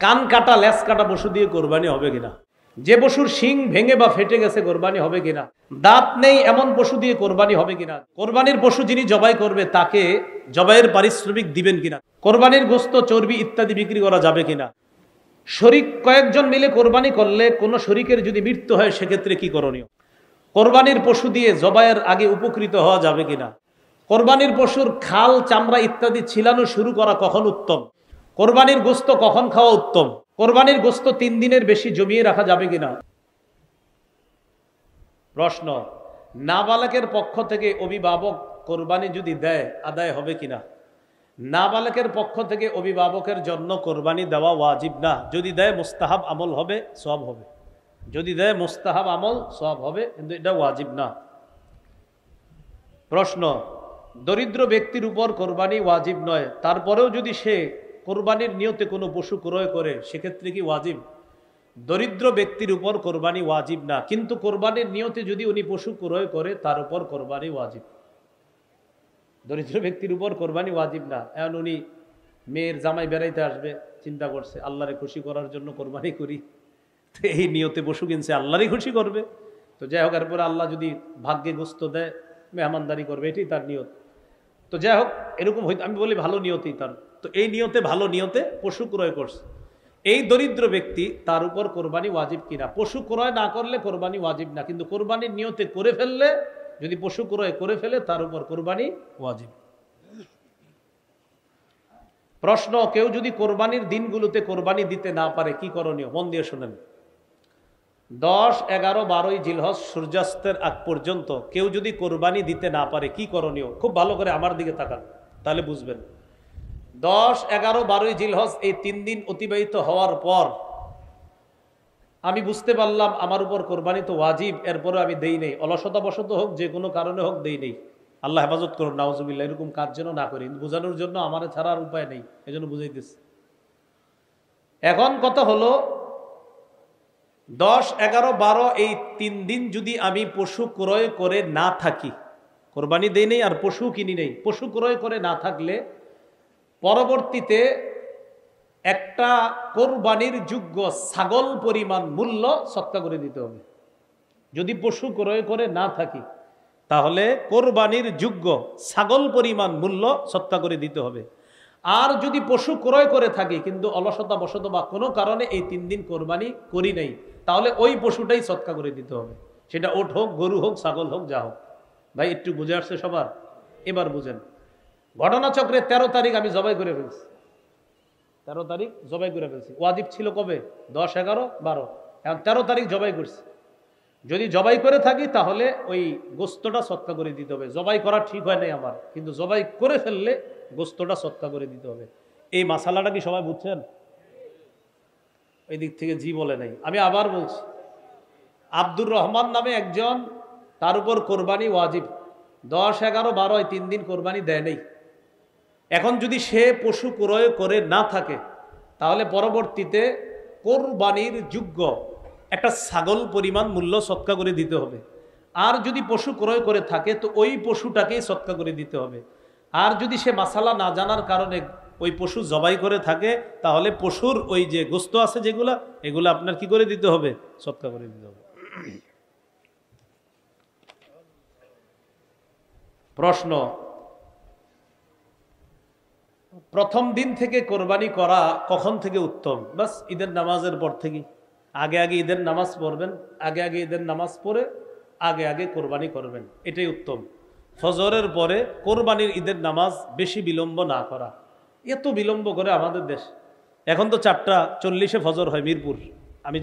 কান কাটা লেজ কাটা পশু দিয়ে কোরবানি হবে কিনা, যে পশুর শিং ভেঙে বা ফেটে গেছে কোরবানি হবে কিনা, দাঁত নেই এমন পশু দিয়ে কোরবানি হবে কিনা, কোরবানির পশু যিনি জবাই করবে তাকে জবাইয়ের পারিশ্রমিক দিবেন কিনা, কোরবানির গোশত চর্বি ইত্যাদি বিক্রি করা যাবে কিনা, শরিক কয়েকজন মিলে কোরবানি করলে কোনো শরিকের যদি মৃত্যু হয় সেক্ষেত্রে কি করণীয়, কোরবানির পশু দিয়ে জবাইয়ের আগে উপকৃত হওয়া যাবে কিনা, কোরবানির পশুর খাল চামড়া ইত্যাদি ছিলানো শুরু করা কখন উত্তম, কোরবানির গোশত কখন খাওয়া উত্তম, কোরবানির গোশত 3 দিনের বেশি জমিয়ে রাখা যাবে কিনা। প্রশ্ন, নাবালকের পক্ষ থেকে অভিভাবক কোরবানি যদি দেয় আদায় হবে কিনা। নাবালকের পক্ষ থেকে অভিভাবকের জন্য কোরবানি দেওয়া ওয়াজিব না, যদি দেয় মুস্তাহাব আমল হবে, সওয়াব হবে, যদি দেয় মুস্তাহাব আমল সওয়াব হবে, কিন্তু এটা ওয়াজিব না। প্রশ্ন, দরিদ্র ব্যক্তির উপর কোরবানি ওয়াজিব নয়, তারপরেও যদি সে কোরবানির নিয়তে কোনো পশু ক্রয় করে সেক্ষেত্রে কি ওয়াজিব। দরিদ্র ব্যক্তির উপর কোরবানি ওয়াজিব না, কিন্তু কোরবানির নিয়তে যদি উনি পশু ক্রয় করে তার উপর কোরবানি ওয়াজিব। দরিদ্র ব্যক্তির উপর কোরবানি ওয়াজিব না, এখন উনি মেয়ের জামাই বেড়াইতে আসবে, চিন্তা করছে আল্লাহরে খুশি করার জন্য কোরবানি করি, তো এই নিয়তে পশু কিনছে আল্লাহরই খুশি করবে, তো যাই হোক এরপরে আল্লাহ যদি ভাগ্যে গোশত দেয় মেহমানদারি করবে, এটাই তার নিয়ত। তো যাই হোক এরকম হইতে আমি বলি ভালো নিয়তেই তার, তো এই নিয়তে ভালো নিয়তে পশু ক্রয় করছে, এই দরিদ্র ব্যক্তি তার উপর কোরবানি ওয়াজিব কিনা। পশু ক্রয় না করলে কোরবানি ওয়াজিব না, কিন্তু কোরবানির নিয়তে করে ফেললে, যদি পশু ক্রয় করে ফেলে তার উপর কোরবানি ওয়াজিব। প্রশ্ন, কেউ যদি কোরবানির দিনগুলোতে কোরবানি দিতে না পারে কি করণীয়। মন দিয়ে শুনেন, 10, 11, 12 জিলহজ সূর্যাস্তের আগ পর্যন্ত কেউ যদি কোরবানি দিতে না পারে কি করণীয়। খুব ভালো করে আমার দিকে তাকান, তাহলে বুঝবেন। 10, 11, 12 জিলহজ এই 3 দিন অতিবাহিত হওয়ার পর আমি বুঝতে পারলাম আমার উপর কোরবানি তো ওয়াজিব, এরপরে আমি দেই নেই, অলসতাবশত হোক যে কোনো কারণে হোক দেই নেই, আল্লাহ হেফাজত করুন, নাউজুবিল্লাহ, এরকম কাজ যেন না করি। বোঝানোর জন্য আমার ছাড়া আর উপায় নেই, এই জন্য বুঝাইতেছি। এখন কথা হলো 10, 11, 12 এই 3 দিন যদি আমি পশু ক্রয় করে না থাকি, কোরবানি দেই নেই আর পশু কিনি নেই, পশু ক্রয় করে না থাকলে পরবর্তীতে একটা কোরবানির যোগ্য ছাগল পরিমাণ মূল্য সদকা করে দিতে হবে। যদি পশু ক্রয় করে না থাকি তাহলে কোরবানির যোগ্য ছাগল পরিমাণ মূল্য সদকা করে দিতে হবে। আর যদি পশু ক্রয় করে থাকি কিন্তু অলসতা বশত বা কোনো কারণে এই 3 দিন কোরবানি করি নাই, তাহলে ওই পশুটাই সদকা করে দিতে হবে, সেটা ওট হোক, গরু হোক, ছাগল হোক, যা হোক। ভাই একটু বুঝে আসছে সবার? এবার বুঝেন। ঘটনাচক্রে 13 তারিখ আমি জবাই করে ফেলছি, 13 তারিখ জবাই করে ফেলছি। ওয়াজিব ছিল কবে? 10, 11, 12, এখন 13 তারিখ জবাই করছি। যদি জবাই করে থাকি তাহলে ওই গোস্তটা সদকা করে দিতে হবে। জবাই করা ঠিক হয় নাই আমার, কিন্তু জবাই করে ফেললে গোস্তটা সদকা করে দিতে হবে। এই মাসালাটা কি সবাই বুঝছেন? ওই দিক থেকে জি বলে নাই। আমি আবার বলছি, আব্দুর রহমান নামে একজন, তার উপর কোরবানি ওয়াজিব, 10, 11, 12 এই 3 দিন কোরবানি দেয় নেই। এখন যদি সে পশু ক্রয় করে না থাকে তাহলে পরবর্তীতে কোরবানির যোগ্য একটা ছাগল পরিমাণ মূল্য সদকা করে দিতে হবে। আর যদি পশু ক্রয় করে থাকে তো ওই পশুটাকেই সদকা করে দিতে হবে। আর যদি সে মাসালা না জানার কারণে ওই পশু জবাই করে থাকে তাহলে পশুর ওই যে গোস্ত আছে যেগুলা, এগুলো আপনার কি করে দিতে হবে? সদকা করে দিতে হবে। প্রশ্ন, প্রথম দিন থেকে কোরবানি করা কখন থেকে উত্তম? বাস ঈদের নামাজের পর থেকে। আগে আগে ঈদের নামাজ পড়বেন, আগে আগে ঈদের নামাজ পড়ে আগে আগে কোরবানি করবেন, এটাই উত্তম। ফজরের পরে কোরবানির ঈদের নামাজ বেশি বিলম্ব না করা। এত বিলম্ব করে আমাদের দেশ। এখন তো 4:40 ফজর হয় মিরপুর, আমি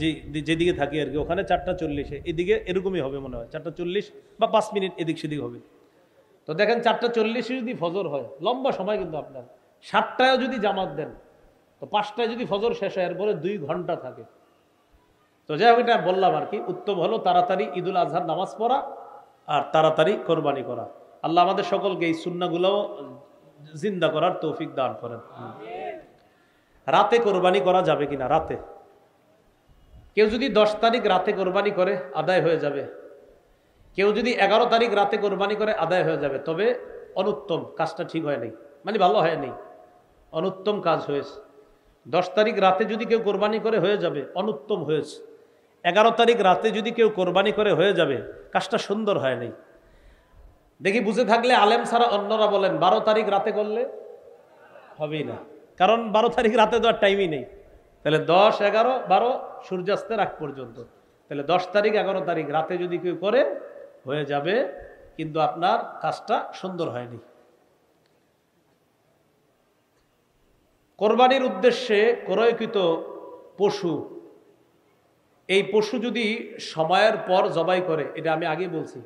যেদিকে থাকি আর কি, ওখানে 4:40, এদিকে এরকমই হবে মনে হয়, 4:40 বা 5 মিনিট এদিক সেদিক হবে। তো দেখেন 4:40 যদি ফজর হয়, লম্বা সময় কিন্তু আপনার। 7টায় যদি জামাত দেন তো 5টায় যদি ফজর শেষ হয়, এরপরে 2 ঘন্টা থাকে। তো যাই হোক, এটা বললাম আর কি। উত্তম হলো তাড়াতাড়ি ঈদুল আজহার নামাজ পড়া আর তাড়াতাড়ি কোরবানি করা। আল্লাহ আমাদের সকলকে এই সুন্নাহগুলোও জিন্দা করার তৌফিক দান করেন। রাতে কোরবানি করা যাবে কিনা? রাতে কেউ যদি 10 তারিখ রাতে কোরবানি করে আদায় হয়ে যাবে, কেউ যদি 11 তারিখ রাতে কোরবানি করে আদায় হয়ে যাবে, তবে অনুত্তম, কাজটা ঠিক হয় নাই, মানে ভালো হয় নাই, অনুত্তম কাজ হয়েছে। 10 তারিখ রাতে যদি কেউ কোরবানি করে হয়ে যাবে, অনুত্তম হয়েছে। 11 তারিখ রাতে যদি কেউ কোরবানি করে হয়ে যাবে, কাজটা সুন্দর হয় নাই। দেখি বুঝে থাকলে আলেম ছাড়া অন্যরা বলেন 12 তারিখ রাতে করলে হবেই না, কারণ 12 তারিখ রাতে তো আর টাইমই নেই। তাহলে 10, 11, 12 সূর্যাস্তের আগ পর্যন্ত, তাহলে 10 তারিখ 11 তারিখ রাতে যদি কেউ করে হয়ে যাবে, কিন্তু আপনার কাজটা সুন্দর হয়নি। কোরবানির উদ্দেশ্যে ক্রয়কৃত পশু, এই পশু যদি সময়ের পর জবাই করে, এটা আমি আগে বলছি,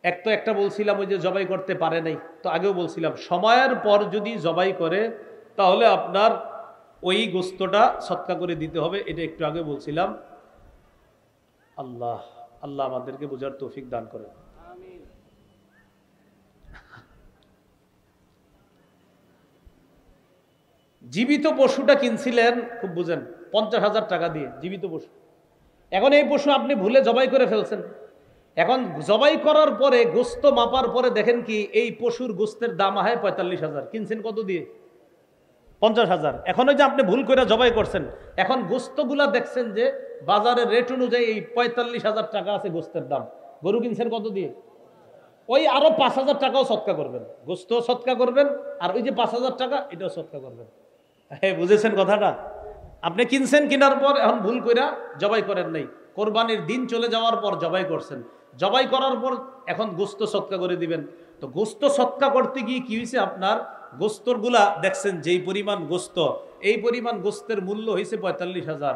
একটা বলছিলাম ওই যে জবাই করতে পারে নাই, তো আগেও বলছিলাম সময়ের পর যদি জবাই করে তাহলে আপনার ওই গোস্তটা সৎকা করে দিতে হবে, এটা একটু আগে বলছিলাম। আল্লাহ আল্লাহ আমাদেরকে বোঝার তৌফিক দান করেন। জীবিত পশুটা কিনছিলেন, খুব বুঝেন, 50,000 টাকা দিয়ে জীবিত পশু। এখন এই পশু আপনি ভুলে জবাই করে ফেলছেন। এখন জবাই করার পরে গোস্ত মাপার পরে দেখেন কি এই পশুর গোস্তের দাম হয় 45,000, কিনছেন কত দিয়ে? 50,000। এখন ওই যে আপনি ভুল করে জবাই করছেন, এখন গোস্তগুলা দেখছেন যে বাজারের রেট অনুযায়ী এই 45,000 টাকা আছে গোস্তের দাম, গরু কিনছেন কত দিয়ে? ওই আরো 5,000 টাকাও সৎকা করবেন, গোস্ত সৎকা করবেন, আর ওই যে 5,000 টাকা এটাও সৎকা করবেন। হ্যাঁ, বুঝেছেন কথাটা? আপনি কিনছেন, কেনার পর এখন ভুল কইরা জবাই করেন নাই, কোরবানির দিন চলে যাওয়ার পর জবাই করছেন, জবাই করার পর এখন গোস্ত সৎকা করে দিবেন। তো গোস্ত সৎকা করতে গিয়ে কি হয়েছে, আপনার গোস্তরগুলা দেখছেন যেই পরিমাণ গোস্ত, এই পরিমাণ গোস্তের মূল্য হয়েছে 45,000,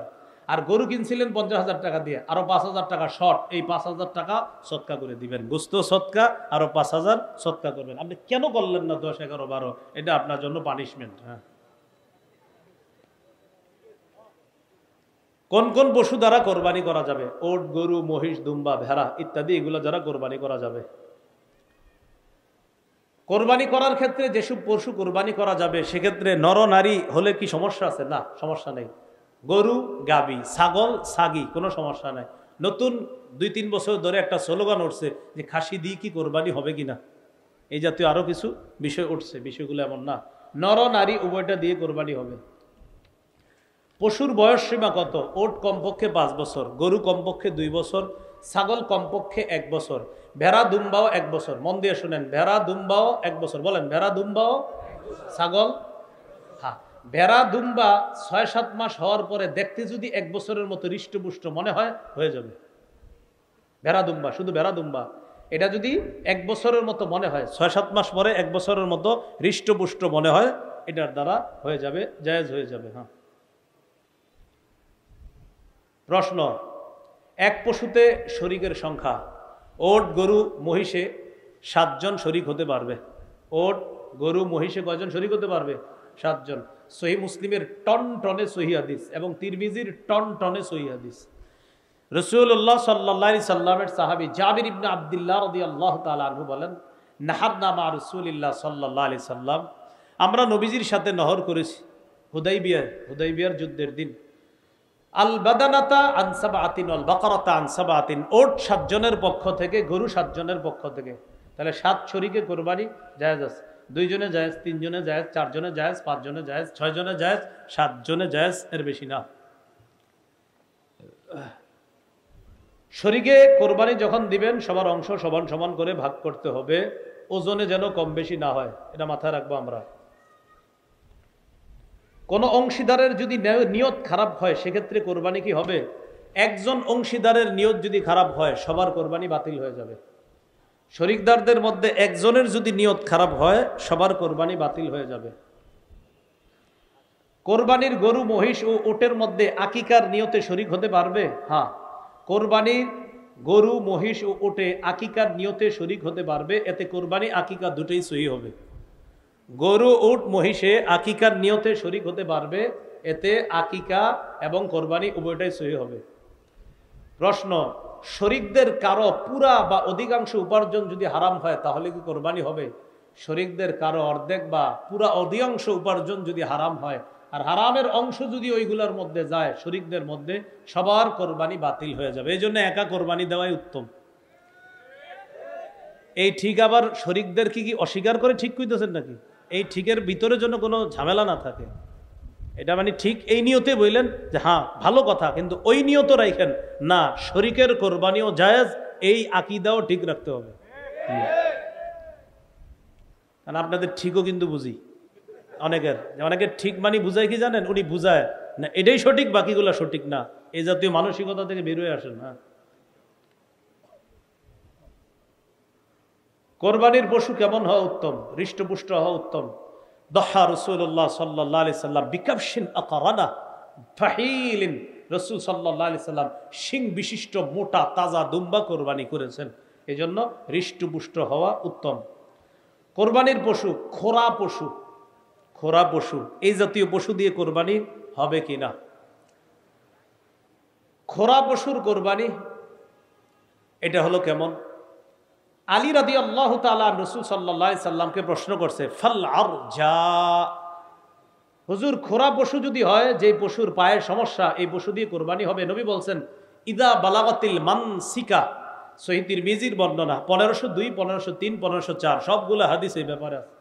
আর গরু কিনছিলেন 50,000 টাকা দিয়ে, আরো 5,000 টাকা শর্ট, এই 5,000 টাকা সৎকা করে দিবেন, গোস্ত সৎকা আরো 5,000 সৎকা করবেন। আপনি কেন করলেন না 10, 11, 12? এটা আপনার জন্য পানিশমেন্ট। হ্যাঁ, কোন কোন পশু দ্বারা কোরবানি করা যাবে? ওট, গরু, মহিষ, দুম্বা, ভেড়া ইত্যাদি, এগুলো দ্বারা কোরবানি করা যাবে। কোরবানি করার ক্ষেত্রে যেসব পশু কোরবানি করা যাবে সেক্ষেত্রে নর নারী হলে কি সমস্যা আছে? না, সমস্যা নেই। গরু, গাবি, ছাগল, ছাগি, কোনো সমস্যা নাই। নতুন 2-3 বছর ধরে একটা স্লোগান উঠছে যে খাসি দিয়ে কি কোরবানি হবে কিনা, এই জাতীয় আরো কিছু বিষয় উঠছে। বিষয়গুলো এমন না, নর নারী উভয়টা দিয়ে কোরবানি হবে। পশুর বয়স সীমা কত? ওট কমপক্ষে 5 বছর, গরু কমপক্ষে 2 বছর, ছাগল কমপক্ষে 1 বছর, ভেড়া দুম্বাও 1 বছর। মন দিয়ে শুনেন, ভেড়া দুম্বাও 1 বছর। বলেন, ভেড়া দুম্বাও, ছাগল। হ্যাঁ, ভেড়া দুম্বা 6-7 মাস হওয়ার পরে দেখতে যদি 1 বছরের মতো হৃষ্টপুষ্ট মনে হয়, হয়ে যাবে। ভেড়া দুম্বা, শুধু ভেড়া দুম্বা, এটা যদি 1 বছরের মতো মনে হয়, 6-7 মাস পরে 1 বছরের মতো হৃষ্টপুষ্ট মনে হয়, এটার দ্বারা হয়ে যাবে, জায়েজ হয়ে যাবে। হ্যাঁ, প্রশ্ন, এক পশুতে শরীকের সংখ্যা? ওট, গরু, মহিষে 7 জন শরীক হতে পারবে। ওট, গরু, মহিষে কয়জন শরীক হতে পারবে? 7 জন। সহিহ মুসলিমের টন টনে সহিহ হাদিস এবং তিরমিজির টন টনে সহিহ হাদিস। রাসূলুল্লাহ সাল্লাল্লাহু আলাইহি সাল্লামের সাহাবী জাবির ইবনে আব্দুল্লাহ রাদিয়াল্লাহু তাআলা আনহু বলেন, নাহারনা মা রাসূলিল্লাহ সাল্লাল্লাহু আলাইহি সাল্লাম, আমরা নবীজির সাথে নহর করেছি হুদাইবিয়ার যুদ্ধের দিন। আল বাদানাতা আন সাবআতিন ওয়াল বাকারাতা আন সাবআতিন, ওট 7 জনের পক্ষ থেকে, গরু 7 জনের পক্ষ থেকে। তাহলে 7 শরীকে কোরবানি জায়েজ আছে। 2 জনে জায়েজ, 3 জনে জায়েজ, 4 জনে জায়েজ, 5 জনে জায়েজ, 6 জনে জায়েজ, 7 জনে জায়েজ, এর বেশি না। শরীকে কোরবানি যখন দিবেন সবার অংশ সমান সমান করে ভাগ করতে হবে, ওজনে যেন কম বেশি না হয়, এটা মাথায় রাখবো আমরা। কোন অংশীদারের যদি নিয়ত খারাপ হয় সেক্ষেত্রে কোরবানি কি হবে? একজন অংশীদারের নিয়ত যদি খারাপ হয় সবার কোরবানি বাতিল হয়ে যাবে। শরিকদারদের মধ্যে একজনের যদি নিয়ত খারাপ হয় সবার কোরবানি বাতিল হয়ে যাবে। কোরবানির গরু, মহিষ ও উটের মধ্যে আকিকার নিয়তে শরিক হতে পারবে? হ্যাঁ, কোরবানির গরু, মহিষ ও উটে আকিকার নিয়তে শরিক হতে পারবে, এতে কোরবানি আকিকা দুটোই সহি হবে। গরু, উট, মহিষে আকিকার নিয়তে শরিক হতে পারবে, এতে আকিকা এবং কোরবানি উভয়টাই সহি হবে। প্রশ্ন, শরিকদের কারো পুরা বা অধিকাংশ উপার্জন যদি হারাম হয় তাহলে কি কোরবানি হবে? শরিকদের কারো অর্ধেক বা পুরা অধিকাংশ উপার্জন যদি হারাম হয়, আর হারামের অংশ যদি ওইগুলোর মধ্যে যায় শরিকদের মধ্যে, সবার কোরবানি বাতিল হয়ে যাবে। এই জন্য একা কোরবানি দেওয়াই উত্তম। এই ঠিক আবার শরিকদের কি অস্বীকার করে ঠিক কইতেছেন নাকি? এই ঠিকের ভিতরে যেন কোনো ঝামেলা না থাকে, এটা মানে ঠিক এই নিয়তে বললেন যে হ্যাঁ ভালো কথা, কিন্তু ওই নিয়ত রাখেন না শরীকের কোরবানিও জায়েজ, এই আকীদাও ঠিক রাখতে হবে। কারণ আপনাদের ঠিকও কিন্তু বুঝি অনেকের ঠিক মানে বুঝায় কি জানেন, উনি বুঝায় না এটাই সঠিক বাকিগুলো সঠিক না, এই জাতীয় মানসিকতা থেকে বের হয়ে আসেন। হ্যাঁ, কোরবানির পশু কেমন হওয়া উত্তম? হৃষ্টপুষ্ট হওয়া উত্তম। দহা রাসূলুল্লাহ সাল্লাল্লাহু আলাইহি সাল্লাম বিকাবশিন আকারানা ফাহিলিন, রাসূল সাল্লাল্লাহু আলাইহি সাল্লাম শিং বিশিষ্ট মোটা তাজা দুম্বা কোরবানি করেছেন, এজন্য হৃষ্টপুষ্ট হওয়া উত্তম। কোরবানির পশু খোরা পশু এই জাতীয় পশু দিয়ে কোরবানি হবে কিনা? খোরা পশুর কোরবানি এটা হলো কেমন? আলী রাদিয়াল্লাহু তাআলা রাসূল সাল্লাল্লাহু আলাইহি সাল্লামকে প্রশ্ন করছে, ফাল আরজা, হুজুর খোরা পশু যদি হয়, যে পশুর পায়ের সমস্যা, এই পশু দিয়ে কোরবানি হবে? নবী বলছেন ইদা বালাগাতিল মানসিকা, সহিহ তিরমিজির বর্ণনা 1502, 1503, 1504 সবগুলো হাদিস এই ব্যাপারে আছে।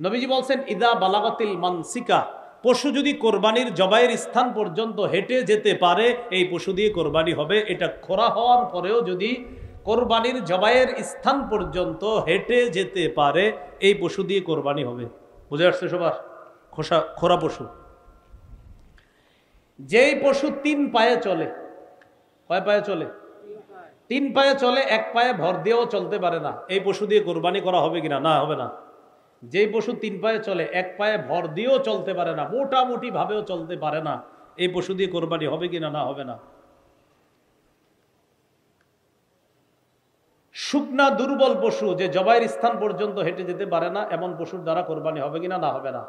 নবীজি বলছেন ইদা বালাগাতিল মানসিকা, পশু যদি কোরবানির জবাইয়ের স্থান পর্যন্ত হেঁটে যেতে পারে, এই পশু দিয়ে কোরবানি হবে। এটা খোরা হওয়ার পরেও যদি কোরবানির জবাইয়ের স্থান পর্যন্ত হেঁটে যেতে পারে, এই পশু দিয়ে কোরবানি হবে। বুঝে আসছে সবার? খোরা পশু, যেই পশু 3 পায়ে চলে, কয় পায়ে চলে? 3 পায়ে চলে, 1 পায়ে ভর দিয়েও চলতে পারে না, এই পশু দিয়ে কোরবানি করা হবে কিনা? না, হবে না। যেই পশু 3 পায়ে চলে, 1 পায়ে ভর দিয়েও চলতে পারে না, মোটামুটি ভাবেও চলতে পারে না, এই পশু দিয়ে কোরবানি হবে কিনা? না, হবে না। শুকনা দুর্বল পশু, যে জবাইয়ের স্থান পর্যন্ত হেঁটে যেতে পারে না, এমন পশুর দ্বারা কোরবানি হবে কিনা? না, হবে না।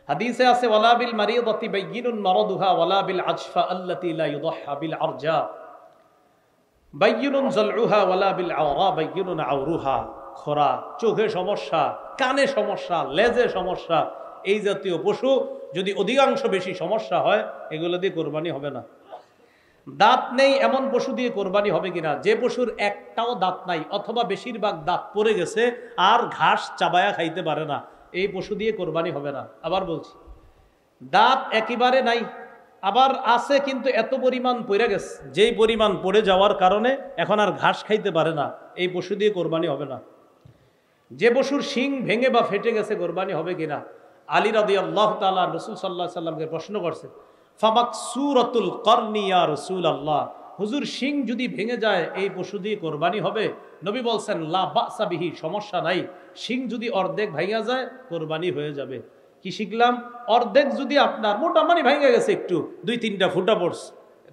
হাদিসে আছে ওয়ালা বিল মারিদাতি বাইয়িনুন মারাদুহা ওয়ালা বিল আজফা আল্লাতী লা ইউদাহহা বিল আরজা বাইয়িনুন যালউহা ওয়ালা বিল আওরা বাইয়িনুন আওরুহা। খোরা, চোখে সমস্যা, কানে সমস্যা, লেজে সমস্যা, এই জাতীয় পশু যদি অধিকাংশ বেশি সমস্যা হয়, এগুলো দিয়ে কোরবানি হবে না। দাঁত নেই এমন পশু দিয়ে কোরবানি হবে কিনা? যে পশুর একটাও দাঁত নাই অথবা বেশিরভাগ দাঁত পড়ে গেছে আর ঘাস চাবায়া খাইতে পারে না, এই পশু দিয়ে কোরবানি হবে না। আবার বলছি, দাঁত একেবারে নাই, আবার আছে কিন্তু এত পরিমাণ পড়ে গেছে, যেই পরিমাণ পড়ে যাওয়ার কারণে এখন আর ঘাস খাইতে পারে না, এই পশু দিয়ে কোরবানি হবে না। যে পশুর শিং ভেঙে বা ফেটে গেছে, কোরবানি হবে কিনা? আলী রাদিয়াল্লাহু তাআলা রাসূল সাল্লাল্লাহু আলাইহি সাল্লামকে প্রশ্ন করছে, ফামাকসুরাতুল করনি ইয়া রাসূলুল্লাহ, হুজুর শিং যদি ভেঙে যায়, এই পশু দিয়ে কোরবানি হবে? নবী বলছেন লা বাসা বিহি, সমস্যা নাই, শিং যদি অর্ধেক ভাঙা যায়, কোরবানি হয়ে যাবে। কি শিখলাম? অর্ধেক যদি আপনার মোটামুটি ভেঙে গেছে, একটু 2-3টা ফুটা পড়ছে,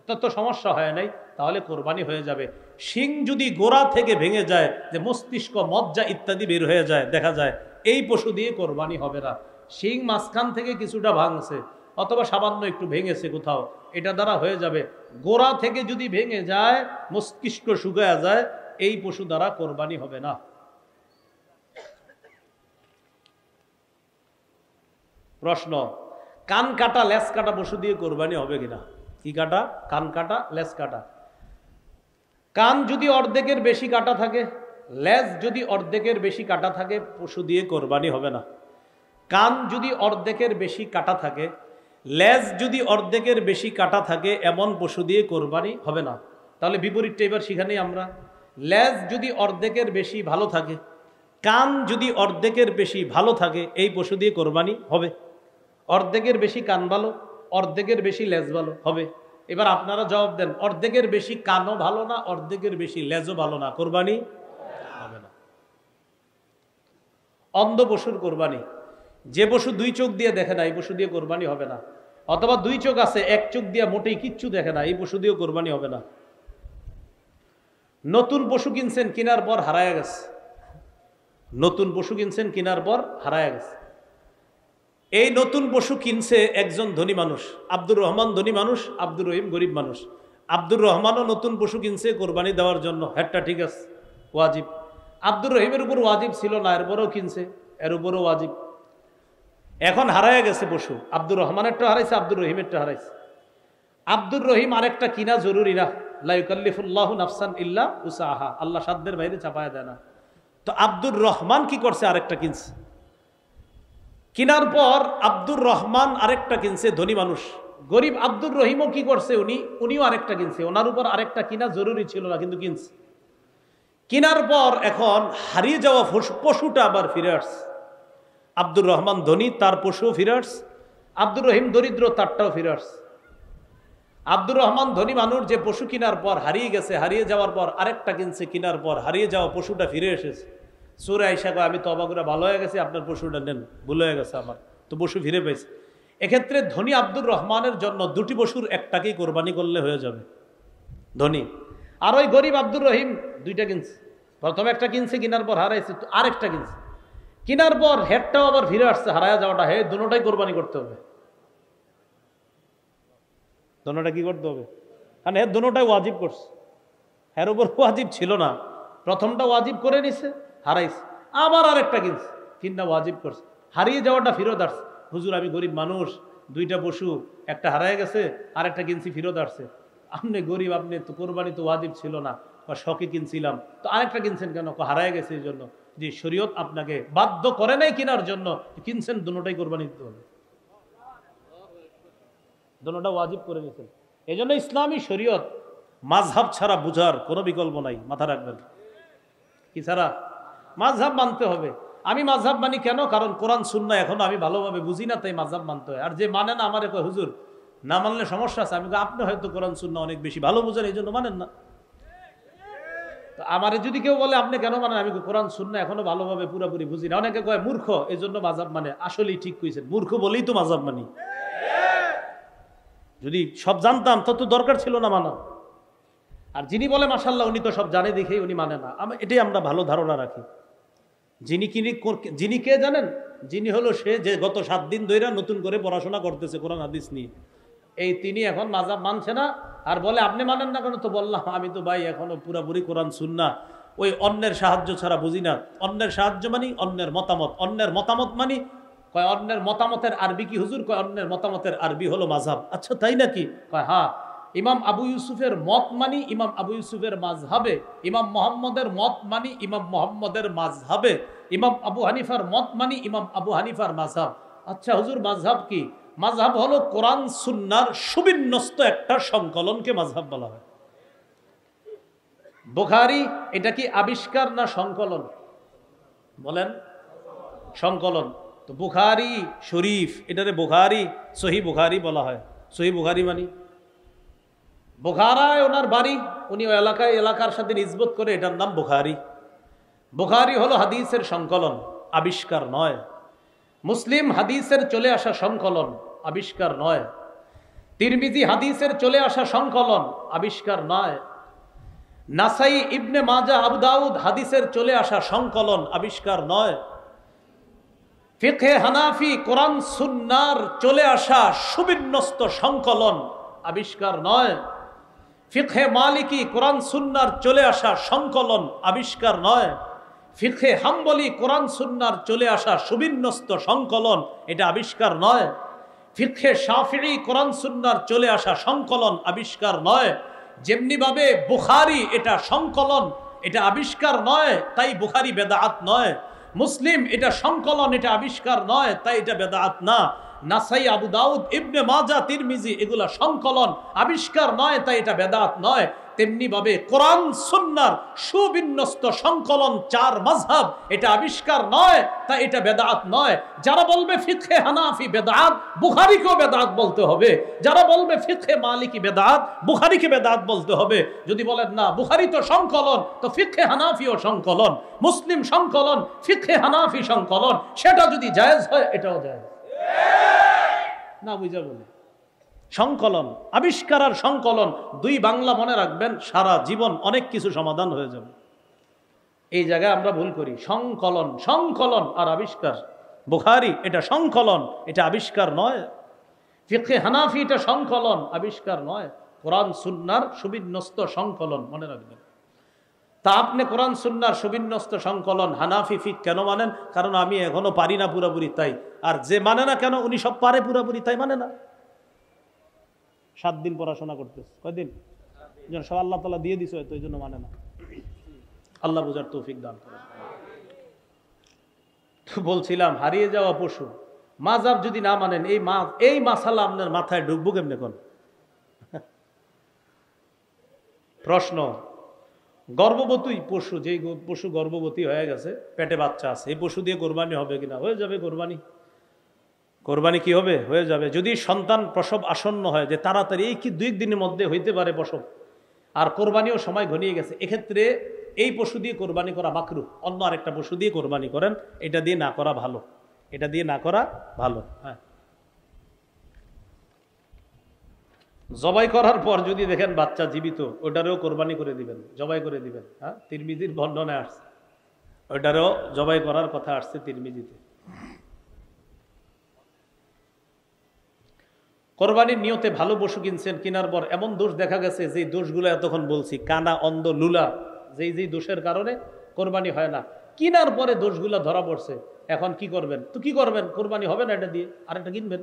তত সমস্যা হয় নাই, তাহলে কোরবানি হয়ে যাবে। শিং যদি গোড়া থেকে ভেঙে যায়, যে মস্তিষ্ক, মজ্জা ইত্যাদি বের হয়ে যায়, দেখা যায়, এই পশু দিয়ে কোরবানি হবে না। শিং মাঝখান থেকে কিছুটা ভাঙছে অথবা সামান্য একটু ভেঙেছে কোথাও, এটা দ্বারা হয়ে যাবে। গোড়া থেকে যদি ভেঙে যায়, মস্তিষ্ক শুকায়া যায়, এই পশু দ্বারা কোরবানি হবে না। প্রশ্ন, কান কাটা লেজ কাটা পশু দিয়ে কোরবানি হবে কিনা? কি কাটা? কান কাটা, লেজ কাটা। কান যদি অর্ধেকের বেশি কাটা থাকে, লেজ যদি অর্ধেকের বেশি কাটা থাকে, পশু দিয়ে কোরবানি হবে না। কান যদি অর্ধেকের বেশি কাটা থাকে, লেজ যদি অর্ধেকের বেশি কাটা থাকে, এমন পশু দিয়ে কোরবানি হবে না। তাহলে বিপরীতটা এবার শিখানি আমরা। লেজ যদি অর্ধেকের বেশি ভালো থাকে, কান যদি অর্ধেকের বেশি ভালো থাকে, এই পশু দিয়ে কোরবানি হবে। অর্ধেকের বেশি কান ভালো, অর্ধেকের বেশি লেজ ভালো হবে। এবার আপনারা জবাব দেন, অর্ধেকের বেশি কানও ভালো না, অর্ধেকের বেশি লেজও ভালো না, কোরবানি হবে না। অন্ধ পশুর কোরবানি, যে পশু 2 চোখ দিয়ে দেখে না, এই পশু দিয়ে কোরবানি হবে না। অথবা 2 চোখ আছে, 1 চোখ দিয়ে মোটেই কিচ্ছু দেখে না, এই পশু দিয়েও কোরবানি হবে না। নতুন পশু কিনছেন, কেনার পর হারায় গেছে, নতুন পশু কিনছেন, কেনার পর হারায় গেছে। এই নতুন পশু কিনছে একজন ধনী মানুষ, আব্দুর রহমান ধনী মানুষ, আব্দুর রহিম গরিব মানুষ। আব্দুর রহমানও নতুন পশু কিনছে কোরবানি দেওয়ার জন্য, হ্যাটটা ঠিক আছে, ওয়াজিব। আব্দুর রহিমের উপর ওয়াজিব ছিল না, এরপরেও কিনছে, এর উপরও ওয়াজিব। এখন হারায় গেছে পশু, আব্দুর রহমানেরটা হারাইছে, আব্দুর রহিমেরটা হারাইছে। আব্দুর রহিম আরেকটা কিনা জরুরি না, লা ইউকাল্লিফুল্লাহু নাফসান ইল্লা উসাহা, আল্লাহ সাধ্যের বাইরে চাপায়া দেয় না। তো আব্দুর রহমান কি করছে? আরেকটা কিনছে। কেনার পর আব্দুর রহমান আরেকটা কিনছে, ধনী মানুষ। গরিব আব্দুর রহিমও কি করছে, উনিও আরেকটা কিনছে। ওনার উপর আরেকটা কিনা জরুরি ছিল না, কিন্তু কিনছে। কেনার পর এখন হারিয়ে যাওয়া পশুটা আবার ফিরে আসছে। আব্দুর রহমান ধনী, তার পশুও ফিরে আসছে। আব্দুর রহিম দরিদ্র, তারটাও ফিরে আসছে। আব্দুর রহমান ধনী মানুষ, যে পশু কেনার পর হারিয়ে গেছে, হারিয়ে যাওয়ার পর আরেকটা কিনছে, কেনার পর হারিয়ে যাওয়া পশুটা ফিরে এসেছে। সুরে আইসা কয়, আমি তওবা করে ভালো হয়ে গেছি, আপনার পশুটা নেন, ভুল হয়ে গেছে আমার, তো পশু ফিরে পেয়েছে। এক্ষেত্রে ধনী আব্দুর রহমানের জন্য দুটি পশুর একটাকেই কোরবানি করলে হয়ে যাবে, ধনী। আর ওই গরিব আব্দুর রহিম দুইটা কিনছে। প্রথমে একটা কিনছে, কেনার পর হারাইছে, তো আরেকটা কিনছে। কেনার পর হেডটাও আবার ফিরে আসছে, হারায়া যাওয়াটা। হে, দুটোটাই কোরবানি করতে হবে। দোনোটা কি করতে হবে? কারণ এর দোনোটাই ওয়াজিব করছে, এর উপর ওয়াজিব ছিল না। প্রথমটা ওয়াজিব করে নিছে, হারাইছে। আবার আরেকটা কিনছে, কিনা ওয়াজিব করছে, হারিয়ে যাওয়াটা ফিরত আসছে। হুজুর, আমি গরিব মানুষ, দুইটা পশু, একটা হারায় গেছে, আরেকটা কিনছি, ফিরত আসছে। আপনি গরিব, আপনি তো কোরবানি তো ওয়াজিব ছিল না, বা শখে কিনছিলাম, তো আরেকটা কিনছেন কেন? হারায় গেছে এই জন্য। যে শরীয়ত আপনাকে বাধ্য করে নাই কেনার জন্য, কিনছেন, দুটোটাই কোরবানি দিতে হবে, দোনোটা ওয়াজিব করে দিয়েছেন। এই জন্য ইসলামী শরীয়ত মাযহাব ছাড়া বুঝার কোনো বিকল্প নাই, মাথা রাখবেন। কি ছাড়া? মাযহাব মানতে হবে। আমি মাযহাব মানি কেন? কারণ কোরআন সুন্নাহ এখনো আমি ভালোভাবে বুঝি না, তাই মাযহাব মানতে হয়। আর যে মানে না, আমারে কয় হুজুর না মানলে সমস্যা আছে। আমি কই, আপনি হয়তো কোরআন সুন্নাহ অনেক বেশি ভালো বুঝেন, এই জন্য মানেন না। তো আমারে যদি কেউ বলে আপনি কেন মানেন, আমি কোরআন সুন্নাহ এখনো ভালোভাবে পুরোপুরি বুঝি না। অনেকে কয় মূর্খ, এই জন্য মাযহাব মানে। আসলেই ঠিক কইছেন, মূর্খ বলেই তো মাযহাব মানি। যদি সব জানতাম তো দরকার ছিল না মানা। আর যিনি বলে মাশাআল্লাহ উনি তো সব জানে, দেখেই উনি মানে না, এটাই আমরা ভালো ধারণা রাখি। যিনি কে জানেন? যিনি হলো সে যে গত 7 দিন ধরে নতুন করে পড়াশোনা করতেছে কোরআন হাদিস নিয়ে, এই তিনি এখন মাযহাব মানছে না। আর বলে আপনি মানেন না কেন? তো বললাম আমি তো ভাই এখনো পুরাপুরি কোরআন সুন্নাহ ওই অন্যের সাহায্য ছাড়া বুঝি না। অন্যের সাহায্য মানি অন্যের মতামত, অন্যের মতামত মানি। কয় অন্যের মতামতের আরবি কি হুজুর? কয় অন্যের মতামতের আরবি হলো মাযহাব। আচ্ছা তাই নাকি? কয় হ্যাঁ। ইমাম আবু ইউসুফের মত মানি ইমাম আবু ইউসুফের মাযহাবে, ইমাম মুহাম্মদের মত মানি ইমাম মুহাম্মদের মাযহাবে, ইমাম আবু হানিফার মত মানি ইমাম আবু হানিফার মাযহাব। আচ্ছা হুজুর মাযহাব কি? মাযহাব হলো কোরআন সুন্নাহর সুবিন্যস্ত একটা সংকলনকে মাযহাব বলা হয়। বুখারী এটা কি আবিষ্কার না সংকলন? বলেন। সংকলন। তো বুখারী শরীফ, এটারে বুখারী, সহিহ বুখারী বলা হয়। সহিহ বুখারী মানে বুখারায় ওনার বাড়ি, উনি ওই এলাকার সাথে নিসবত করে এটার নাম বুখারী। বুখারী হলো হাদিসের সংকলন, আবিষ্কার নয়। মুসলিম হাদিসের চলে আসা সংকলন, আবিষ্কার নয়। তিরমিজি হাদিসের চলে আসা সংকলন, আবিষ্কার নয়। নাসাই, ইবনে মাজা, আবু দাউদ হাদিসের চলে আসা সংকলন, আবিষ্কার নয়। ফিকহে হানাফি কোরআন সুন্নাহর চলে আসা সুবিন্যস্ত সংকলন, আবিষ্কার নয়। ফিকহে মালিকি কোরআন সুন্নাহর চলে আসা সংকলন, আবিষ্কার নয়। ফিকহে হাম্বলি কোরআন সুন্নাহর চলে আসা সুবিন্যস্ত সংকলন, এটা আবিষ্কার নয়। ফিকহে শাফিঈ কোরআন সুন্নাহর চলে আসা সংকলন, আবিষ্কার নয়। যেমনি ভাবে বুখারী এটা সংকলন, এটা আবিষ্কার নয়, তাই বুখারী বেদাত নয়। মুসলিম এটা সংকলন, এটা আবিষ্কার নয়, তাই এটা বেদাত না। নাসাই, আবু দাউদ, ইবনে মাজা, তিরমিজি এগুলা সংকলন, আবিষ্কার নয়, তাই এটা বেদাত নয়। তেমনি ভাবে কোরআন সুন্নাহর সুবিন্যস্ত সংকলন 4 মাযহাব, এটা আবিষ্কার নয়, তাই এটা বেদাত নয়। যারা বলবে ফিকহে হানাফি বেদাত, বুখারীকেও বেদাত বলতে হবে। যারা বলবে ফিকহে মালিকি বেদাত, বুখারীকে বেদাত বলতে হবে। যদি বলেন না বুখারী তো সংকলন, তো ফিকহে হানাফিও সংকলন, মুসলিম সংকলন, ফিকহে হানাফি সংকলন, সেটা যদি জায়েজ হয় এটাও জায়েজ না। বুঝা বলে সংকলন, আবিষ্কার আর সংকলন, 2 বাংলা মনে রাখবেন, সারা জীবন অনেক কিছু সমাধান হয়ে যাবে। এই জায়গায় আমরা ভুল করি। সংকলন, সংকলন আর আবিষ্কার। বুখারী এটা সংকলন, এটা আবিষ্কার নয়। ফিকহে হানাফি এটা সংকলন, আবিষ্কার নয়। কোরআন সুন্নাহর সুবিন্যস্ত সংকলন, মনে রাখবেন। তা আপনি কোরআন সুন্নাহর সুবিন্যস্ত সংকলন হানাফি ফিক কেন মানেন? কারণ আমি এখনো পারি না পুরোপুরি, তাই। আর যে মানে না কেন? উনি সব পারে পুরোপুরি, তাই মানে না। 7 দিন পড়াশোনা করতেছে, কয়দিন? সব আল্লাহ তাআলা দিয়ে দিছে, হয়তো এই জন্য মানে না। আল্লাহ বুঝার তৌফিক দান করেন। তো বলছিলাম হারিয়ে যাওয়া পশু, মাযহাব যদি না মানেন, এই মাসালা আপনার মাথায় ঢুকবো কেমনে কোন? প্রশ্ন, গর্ভবতী পশু, যেই পশু গর্ভবতী হয়ে গেছে, পেটে বাচ্চা আছে, এই পশু দিয়ে কোরবানি হবে কিনা? হয়ে যাবে কোরবানি। কোরবানি কি হবে? হয়ে যাবে। যদি সন্তান প্রসব আসন্ন হয়, যে তাড়াতাড়ি এই কি 2 দিনের মধ্যে হইতে পারে প্রসব, আর কোরবানিও সময় ঘনিয়ে গেছে, এক্ষেত্রে এই পশু দিয়ে কোরবানি করা মাকরুহ। অন্য আরেকটা পশু দিয়ে কোরবানি করেন, এটা দিয়ে না করা ভালো, এটা দিয়ে না করা ভালো। হ্যাঁ, জবাই করার পর যদি দেখেন বাচ্চা জীবিত, ওটারেও কোরবানি করে দিবেন, জবাই করে দিবেন। হ্যাঁ, তিরমিজির বর্ণনায় আসছে, ওটারেও জবাই করার কথা আসছে তিরমিজিতে। কোরবানির নিয়তে ভালো পশু কিনছেন, কেনার পর এমন দোষ দেখা গেছে, যে দোষগুলো এতক্ষণ বলছি, কানা, অন্ধ, লুলা, যেই দোষের কারণে কোরবানি হয় না, কেনার পরে দোষগুলো ধরা পড়ছে, এখন কি করবেন? তো কি করবেন? কোরবানি হবে না, এটা দিয়ে আরেকটা কিনবেন।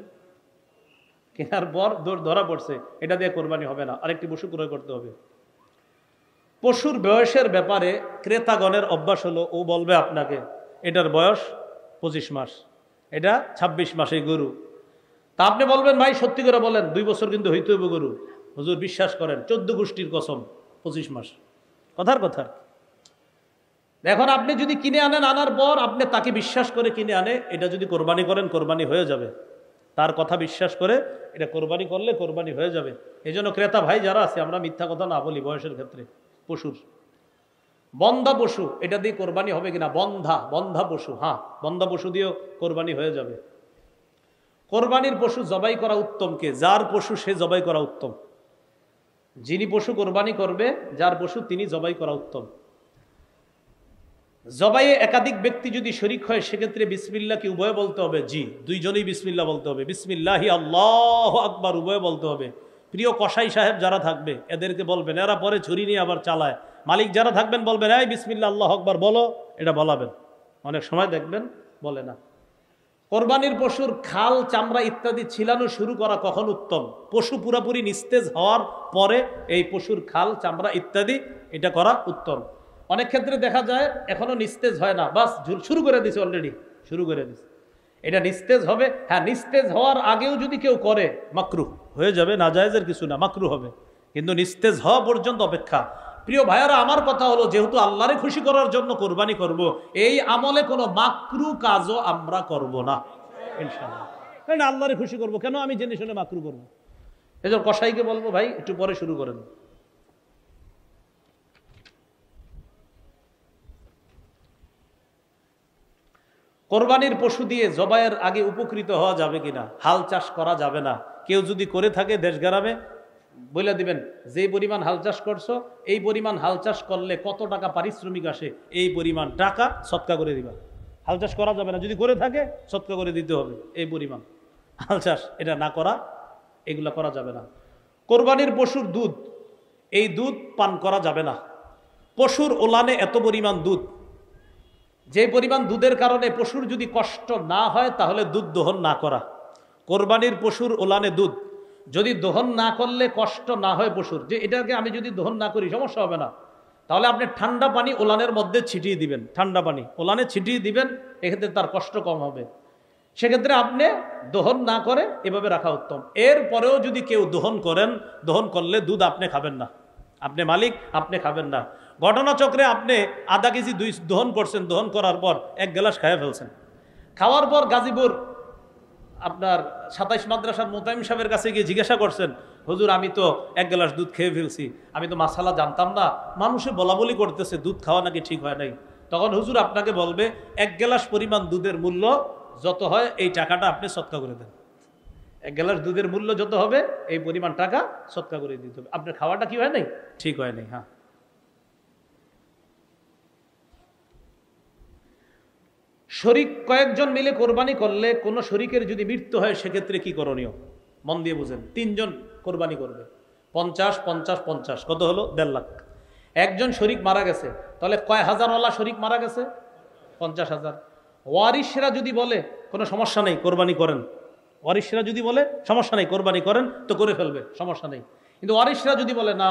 কেনার পর দোষ ধরা পড়ছে, এটা দিয়ে কোরবানি হবে না, আরেকটি পশু ক্রয় করতে হবে। পশুর বয়সের ব্যাপারে ক্রেতাগণের অভ্যাস হলো, ও বলবে আপনাকে এটার বয়স 25 মাস, এটা 26 মাসের গরু। তা আপনি বলবেন, ভাই সত্যি করে বলেন, 2 বছর কিন্তু হইতে হইব গরু। হুজুর বিশ্বাস করেন, 14 গোষ্ঠীর কসম, 25 মাস, কথার কথা। এখন আপনি যদি কিনে আনেন, আনার পর আপনি তাকে বিশ্বাস করে কিনে আনে, এটা যদি কোরবানি করেন, কোরবানি হয়ে যাবে। তার কথা বিশ্বাস করে এটা কোরবানি করলে কোরবানি হয়ে যাবে। এই জন্য ক্রেতা ভাই যারা আছে, আমরা মিথ্যা কথা না বলি বয়সের ক্ষেত্রে। পশুর বন্ধা পশু, এটা দিয়ে কোরবানি হবে কিনা? বন্ধা পশু, হ্যাঁ, বন্ধা পশু দিয়েও কোরবানি হয়ে যাবে। কোরবানির পশু জবাই করা উত্তম কে? যার পশু সে জবাই করা উত্তম। যিনি পশু কোরবানি করবে, যার পশু তিনি জবাই করা উত্তম। জবাইয়ে একাধিক ব্যক্তি যদি শরীক হয়, সেক্ষেত্রে বিসমিল্লাহ কি উভয় বলতে হবে? জি, দুইজনেই বিসমিল্লাহ বলতে হবে। বিসমিল্লাহি আল্লাহু আকবার উভয় বলতে হবে। প্রিয় কসাই সাহেব যারা থাকবে, এদেরকে বলবেন, এরা পরে ছুরি নিয়ে আবার চালায়। মালিক যারা থাকবেন বলবেন, এই বিসমিল্লাহ আল্লাহু আকবার বলো, এটা বলাবেন। অনেক সময় দেখবেন বলে না। কোরবানির পশুর খাল, চামড়া ইত্যাদি ছিলানো শুরু করা কখন উত্তম? পশু পুরাপুরি নিস্তেজ হওয়ার পরে এই পশুর খাল, চামড়া ইত্যাদি এটা করা উত্তম। অনেক ক্ষেত্রে দেখা যায় এখনো নিস্তেজ হয় না, বাস শুরু করে দিছে, অলরেডি শুরু করে দিছে, এটা নিস্তেজ হবে। হ্যাঁ, নিস্তেজ হওয়ার আগেও যদি কেউ করে, মাকরুহ হয়ে যাবে, নাজায়েজের কিছু না, মাকরুহ হবে, কিন্তু নিস্তেজ হওয়া পর্যন্ত অপেক্ষা। প্রিয় ভাইয়ারা, আমার কথা হলো, যেহেতু আল্লাহরে খুশি করার জন্য কোরবানি করব, এই আমলে কোনো মাকরু কাজও আমরা করব না ইনশাআল্লাহ। কারণ আল্লাহরে খুশি করব, কেন আমি জেনে শুনে মাকরু করব? এজন্য কসাইকে বলবো, ভাই একটু পরে শুরু করেন। কোরবানির পশু দিয়ে জবাইয়ের আগে উপকৃত হওয়া যাবে কিনা? হাল চাষ করা যাবে না। কেউ যদি করে থাকে, দেশ গ্রামে বলে দিবেন, যে পরিমাণ হাল চাষ করছো, এই পরিমাণ হাল চাষ করলে কত টাকা পারিশ্রমিক আসে, এই পরিমাণ টাকা সৎকা করে দিবা। হাল চাষ করা যাবে না, যদি করে থাকে সৎকা করে দিতে হবে এই পরিমাণ। হাল চাষ এটা না করা, এগুলা করা যাবে না। কোরবানির পশুর দুধ, এই দুধ পান করা যাবে না। পশুর ওলানে এত পরিমাণ দুধ, যে পরিমাণ দুধের কারণে পশুর যদি কষ্ট না হয়, তাহলে দুধ দহন না করা। কোরবানির পশুর ওলানে দুধ যদি দহন না করলে কষ্ট না হয় পশুর, যে এটাকে আমি যদি দহন না করি সমস্যা হবে না, তাহলে আপনি ঠান্ডা পানি ওলানের মধ্যে ছিটিয়ে দিবেন, ঠান্ডা পানি ওলানে ছিটিয়ে দিবেন, এক্ষেত্রে তার কষ্ট কম হবে। সেক্ষেত্রে আপনি দহন না করে এভাবে রাখা উত্তম। এরপরেও যদি কেউ দহন করেন, দহন করলে দুধ আপনি খাবেন না, আপনি মালিক, আপনি খাবেন না। ঘটনাচক্রে আপনি আধা কেজি দহন করছেন, দহন করার পর 1 গ্লাস খেয়ে ফেলছেন। খাওয়ার পর গাজীপুর আপনার 27 মাদ্রাসার মোতায়েম সাহেবের কাছে গিয়ে জিজ্ঞাসা করছেন, হুজুর আমি তো 1 গ্লাস দুধ খেয়ে ফেলছি, আমি তো মাসালা জানতাম না, মানুষে বলা বলি করতেছে দুধ খাওয়া নাকি ঠিক হয় নাই। তখন হুজুর আপনাকে বলবে, 1 গ্লাস পরিমাণ দুধের মূল্য যত হয়, এই টাকাটা আপনি সৎকা করে দেন। 1 গ্লাস দুধের মূল্য যত হবে, এই পরিমাণ টাকা সৎকা করে দিতে হবে। আপনার খাওয়াটা কি হয় নাই? ঠিক হয় নাই। হ্যাঁ, শরিক কয়েকজন মিলে কোরবানি করলে কোনো শরিকের যদি মৃত্যু হয়, সেক্ষেত্রে কি করণীয়? মন দিয়ে বুঝেন। 3 জন কোরবানি করবে, 50, 50, 50, কত হলো? 1.5 লাখ। একজন শরিক মারা গেছে, তাহলে কয় হাজারওয়ালা শরিক মারা গেছে? 50,000। ওয়ারিশরা যদি বলে কোনো সমস্যা নেই, কোরবানি করেন, ওয়ারিশরা যদি বলে সমস্যা নেই, কোরবানি করেন, তো করে ফেলবে, সমস্যা নেই। কিন্তু ওয়ারিশরা যদি বলে না,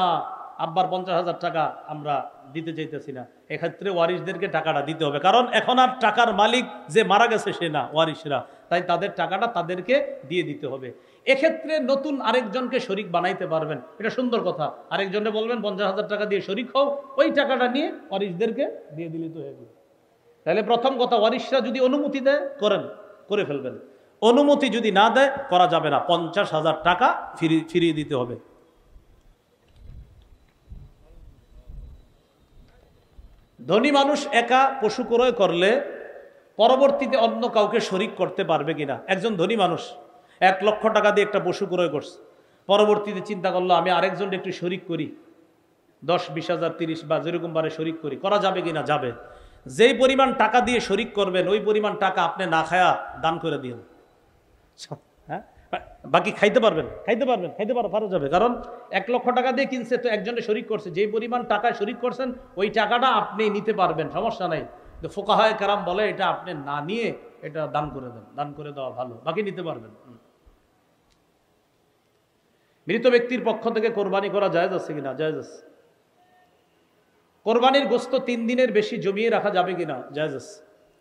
আব্বার 50,000 টাকা আমরা দিতে চাইতেছি না, এক্ষেত্রে ওয়ারিশদেরকে টাকাটা দিতে হবে। কারণ এখন আর টাকার মালিক যে মারা গেছে সে না, ওয়ারিশরা। তাই তাদের টাকাটা তাদেরকে দিয়ে দিতে হবে। এক্ষেত্রে নতুন আরেকজনকে শরিক বানাইতে পারবেন, এটা সুন্দর কথা। আরেকজনে বলবেন 50,000 টাকা দিয়ে শরিক হও, ওই টাকাটা নিয়ে ওয়ারিশদেরকে দিয়ে দিলে তো হয়ে গেল। তাহলে প্রথম কথা, ওয়ারিশরা যদি অনুমতি দেয় করে ফেলবেন, অনুমতি যদি না দেয় করা যাবে না। 50,000 টাকা ফিরিয়ে দিতে হবে। ধনী মানুষ একা পশু ক্রয় করলে পরবর্তীতে অন্য কাউকে শরিক করতে পারবে কিনা? একজন ধনী মানুষ 1 লক্ষ টাকা দিয়ে একটা পশু ক্রয় করছে, পরবর্তীতে চিন্তা করলো আমি আরেকজন একটু শরিক করি, 10, 20,000, 30 বা যেরকম বারে শরিক করা যাবে কিনা? যাবে। যেই পরিমাণ টাকা দিয়ে শরিক করবেন ওই পরিমাণ টাকা আপনি না খায়া দান করে দিন। হ্যাঁ, বাকি খাইতে পারা যাবে, কারণ 1 লক্ষ টাকা দিয়ে কিনছে, তো একজনে শরিক করছে, যেই পরিমাণ টাকায় শরিক করছেন ওই টাকাটা আপনি নিতে পারবেন, সমস্যা নাই। তো ফুকাহায়ে কেরাম বলে এটা আপনি না নিয়ে এটা দান করে দেন, দান করে দেওয়া ভালো, বাকি নিতে পারবেন। মৃত ব্যক্তির পক্ষ থেকে কোরবানি করা জায়েজ আছে কিনা? জায়েজ আছে। কোরবানির গোশত 3 দিনের বেশি জমিয়ে রাখা যাবে কিনা? জায়েজ আছে।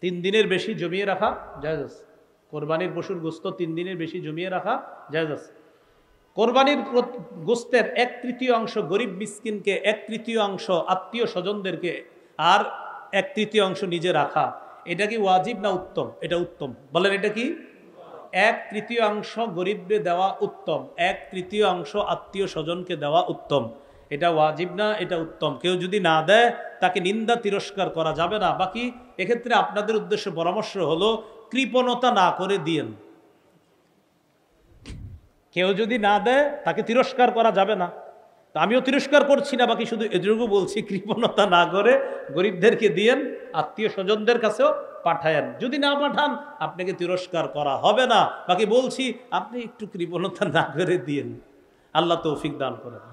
3 দিনের বেশি জমিয়ে রাখা জায়েজ আছে। কোরবানির পশুর গোশত 3 দিনের বেশি জমিয়ে রাখা জায়েজ আছে। কোরবানির গোশতের 1/3 গরিব মিসকিনকে, 1/3 আত্মীয় স্বজনদেরকে, আর 1/3 নিজে রাখা, এটা কি ওয়াজিব না উত্তম? এটা উত্তম। বলেন এটা কি? 1/3 গরিবকে দেওয়া উত্তম, 1/3 আত্মীয় স্বজনকে দেওয়া উত্তম। এটা ওয়াজিব না, এটা উত্তম। কেউ যদি না দেয় তাকে নিন্দা তিরস্কার করা যাবে না। বাকি এক্ষেত্রে আপনাদের উদ্দেশ্যে পরামর্শ হলো কৃপণতা না করে দিয়েন। কেউ যদি না দেয় তাকে তিরস্কার করা যাবে না। তা আমিও তিরস্কার করছি না, বাকি শুধু এটুকু বলছি কৃপণতা না করে গরিবদেরকে দিয়েন, আত্মীয় স্বজনদের কাছেও পাঠায়েন। যদি না পাঠান আপনাকে তিরস্কার করা হবে না। বাকি বলছি আপনি একটু কৃপণতা না করে দিয়েন, আল্লাহ তৌফিক দান করেন।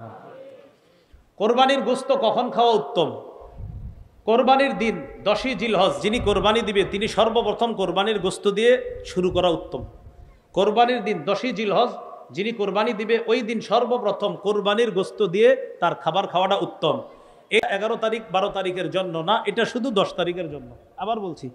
কোরবানির গোশত কখন খাওয়া উত্তম? কোরবানির দিন 10ই জিলহজ যিনি কোরবানি দিবে তিনি সর্বপ্রথম কোরবানির গোশত দিয়ে শুরু করা উত্তম। কোরবানির দিন 10ই জিলহজ যিনি কোরবানি দিবে ওই দিন সর্বপ্রথম কোরবানির গোশত দিয়ে তার খাবার খাওয়াটা উত্তম। এই 11 তারিখ 12 তারিখের জন্য না, এটা শুধু 10 তারিখের জন্য। আবার বলছি,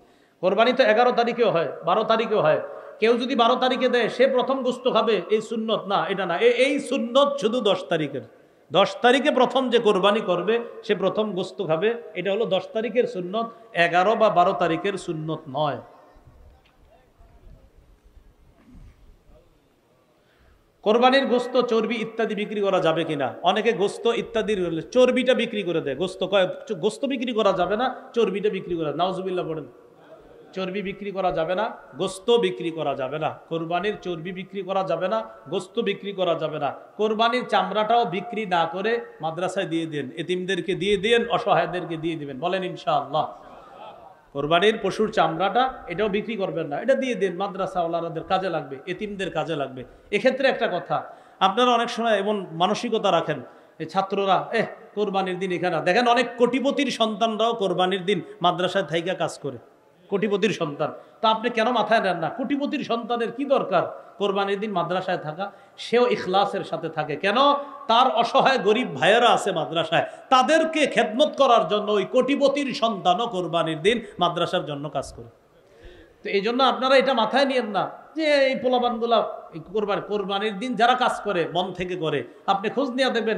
কোরবানি তো 11 তারিখেও হয়, 12 তারিখেও হয়। কেউ যদি 12 তারিখে দেয় সে প্রথম গোশত খাবে, এই সুন্নত না, এটা না। এই সুন্নত শুধু 10 তারিখের। 10 তারিখে প্রথম যে কোরবানি করবে সে প্রথম গোশত খাবে, এটা হলো 10 তারিখের সুন্নত, 11 বা 12 তারিখের সুন্নত নয়। কোরবানির গোশত, চর্বি ইত্যাদি বিক্রি করা যাবে কিনা? অনেকে গোশত ইত্যাদির চর্বিটা বিক্রি করে দেয়। গোশত বিক্রি করা যাবে না, চর্বিটা বিক্রি করা। নাউজুবিল্লাহ পড়েন। চর্বি বিক্রি করা যাবে না, গোশত বিক্রি করা যাবে না। কোরবানির চর্বি বিক্রি করা যাবে না, গোশত বিক্রি করা যাবে না। কোরবানির চামড়াটাও বিক্রি না করে মাদ্রাসায় দিয়ে দেন, এতিমদেরকে দিয়ে দেন, অসহায়দেরকে দিয়ে দিবেন। বলেন ইনশাআল্লাহ। কোরবানির পশুর চামড়াটা এটাও বিক্রি করবেন না, এটা দিয়ে দেন, মাদ্রাসাওয়ালাদের কাজে লাগবে, এতিমদের কাজে লাগবে। এক্ষেত্রে একটা কথা, আপনারা অনেক সময় এমন মানসিকতা রাখেন, ছাত্ররা কোরবানির দিন এখানে দেখেন, অনেক কোটিপতির সন্তানরাও কোরবানির দিন মাদ্রাসায় থাইকা কাজ করে। কোটিপতির সন্তান, তা আপনি কেন মাথায় নেন না? কোটিপতির সন্তানের কি দরকার কোরবানির দিন মাদ্রাসায় থাকা? সেও ইখলাসের সাথে থাকে। কেন? তার অসহায় গরিব ভাইয়েরা আছে মাদ্রাসায়, তাদেরকে খেদমত করার জন্য ওই কোটিপতির সন্তানও কোরবানির দিন মাদ্রাসার জন্য কাজ করে। তো এই জন্য আপনারা এটা মাথায় নিয়েন না যে এই পোলাপানগুলা কোরবানির দিন যারা কাজ করে মন থেকে করে। আপনি খোঁজ নিয়ে দেখবেন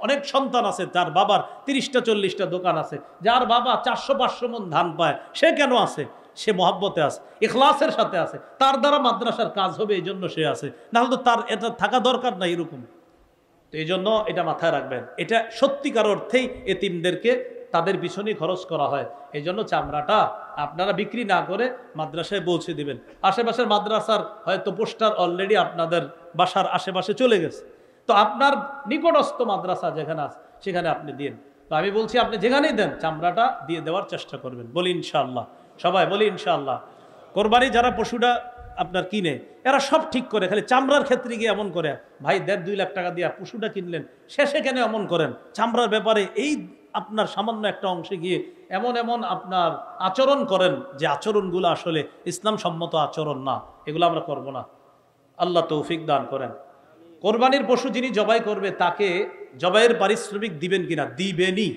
অনেক সন্তান আছে যার বাবার 30টা 40টা দোকান আছে, যার বাবা 400-500 মণ ধান পায়। সে কেন আছে? সে মহব্বতে আছে, ইখলাসের সাথে আছে, তার দ্বারা মাদ্রাসার কাজ হবে এই জন্য সে আছে, নাহলে তো তার এটা থাকা দরকার না এরকম। তো এই জন্য এটা মাথায় রাখবেন, এটা সত্যিকার অর্থেই এতিমদেরকে তাদের পিছনে খরচ করা হয়। এই জন্য চামড়াটা আপনারা বিক্রি না করে মাদ্রাসায় পৌঁছে দিবেন। আশেপাশের মাদ্রাসার হয়তো পোস্টার অলরেডি আপনাদের বাসার আশেপাশে চলে গেছে, তো আপনার নিকটস্থ মাদ্রাসা যেখানে আছে সেখানে আপনি দিন। তো আমি বলছি আপনি যেখানেই দেন চামড়াটা দিয়ে দেওয়ার চেষ্টা করবেন। বলি ইনশাআল্লাহ, সবাই বলি ইনশাআল্লাহ। কোরবানি যারা পশুটা আপনার কিনে এরা সব ঠিক করে, খালি চামড়ার ক্ষেত্রে গিয়ে এমন করে, ভাই 1.5-2 লাখ টাকা দিয়ে পশুটা কিনলেন, শেষে কেন এমন করেন? চামড়ার ব্যাপারে এই আপনার সামান্য একটা অংশে গিয়ে এমন আপনার আচরণ করেন যে আচরণগুলো আসলে ইসলাম সম্মত আচরণ না, এগুলো আমরা করব না। আল্লাহ তৌফিক দান করেন। কোরবানির পশু যিনি জবাই করবে তাকে জবাইয়ের পারিশ্রমিক দিবেন কিনা? দিবেনই,